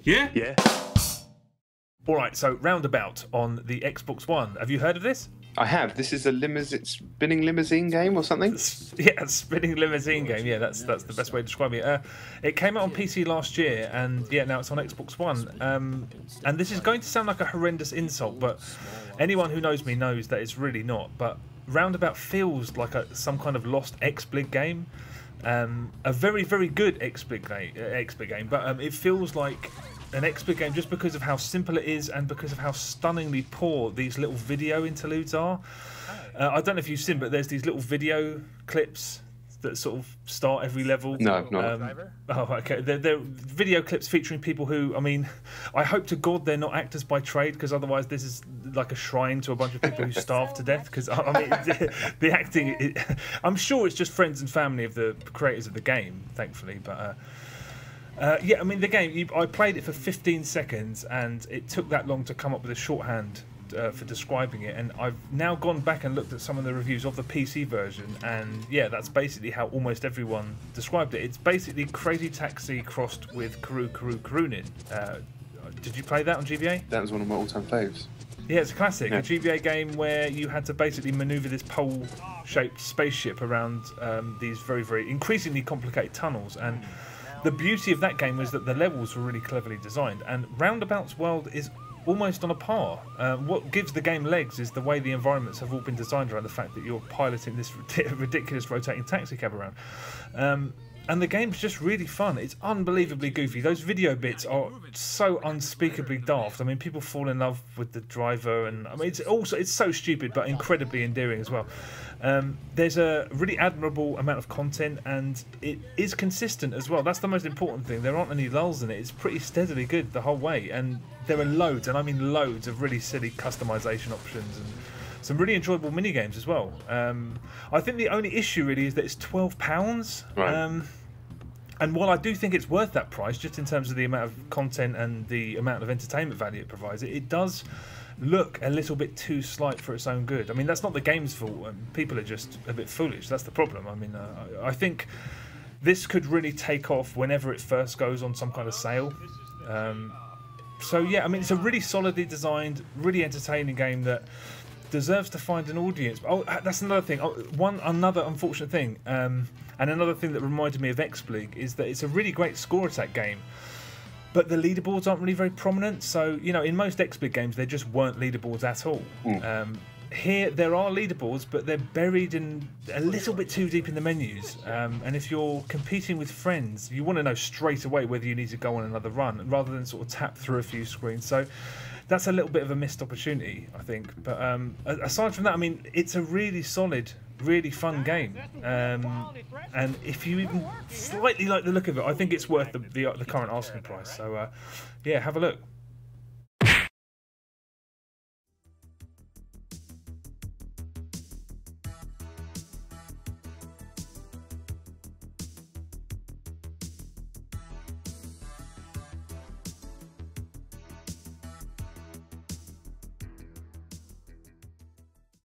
Yeah? Yeah. All right, so Roundabout on the Xbox One. Have you heard of this? I have. This is a spinning limousine game or something? Yeah, spinning limousine game. Yeah, that's the best way to describe it. It came out on PC last year, and yeah, now it's on Xbox One. And this is going to sound like a horrendous insult, but anyone who knows me knows that it's really not. But Roundabout feels like some kind of lost XBlig game. A very, very good XBlig game, but it feels like an XBlig game just because of how simple it is and because of how stunningly poor these little video interludes are. I don't know if you've seen, but there's these little video clips that sort of start every level. No, not. Oh, okay. They're video clips featuring people who, I mean, I hope to God they're not actors by trade, because otherwise this is like a shrine to a bunch of people who starve to death. Because I mean, the acting, I'm sure it's just friends and family of the creators of the game, thankfully, but. Yeah, I mean, the game, I played it for 15 seconds and it took that long to come up with a shorthand for describing it, and I've now gone back and looked at some of the reviews of the PC version, and yeah, that's basically how almost everyone described it. It's basically Crazy Taxi crossed with Karunin. Did you play that on GBA? That was one of my all-time faves. Yeah, it's a classic. Yeah. A GBA game where you had to basically maneuver this pole-shaped spaceship around these very, very increasingly complicated tunnels, and the beauty of that game was that the levels were really cleverly designed, and Roundabout's world is almost on a par. What gives the game legs is the way the environments have all been designed around the fact that you're piloting this ridiculous rotating taxi cab around. And the game's just really fun. It's unbelievably goofy. Those video bits are so unspeakably daft. I mean, people fall in love with the driver, and I mean, it's so stupid but incredibly endearing as well. There's a really admirable amount of content, and it is consistent as well. That's the most important thing. There aren't any lulls in it. It's pretty steadily good the whole way, and there are loads, and I mean loads, of really silly customization options and some really enjoyable mini games as well. I think the only issue really is that it's £12. Right. And while I do think it's worth that price, just in terms of the amount of content and the amount of entertainment value it provides, it does look a little bit too slight for its own good. I mean, that's not the game's fault. People are just a bit foolish. That's the problem. I mean, I think this could really take off whenever it first goes on some kind of sale. So yeah, I mean, it's a really solidly designed, really entertaining game that deserves to find an audience. Oh, that's another thing. Another unfortunate thing, and another thing that reminded me of XBlig is that it's a really great score attack game, but the leaderboards aren't really very prominent. So, you know, in most XBlig games, there just weren't leaderboards at all. Here, there are leaderboards, but they're buried in a little bit too deep in the menus. And if you're competing with friends, you want to know straight away whether you need to go on another run, rather than sort of tap through a few screens. So that's a little bit of a missed opportunity, I think. But aside from that, I mean, it's a really solid, really fun game. And if you even slightly like the look of it, I think it's worth the current asking price. So, yeah, have a look.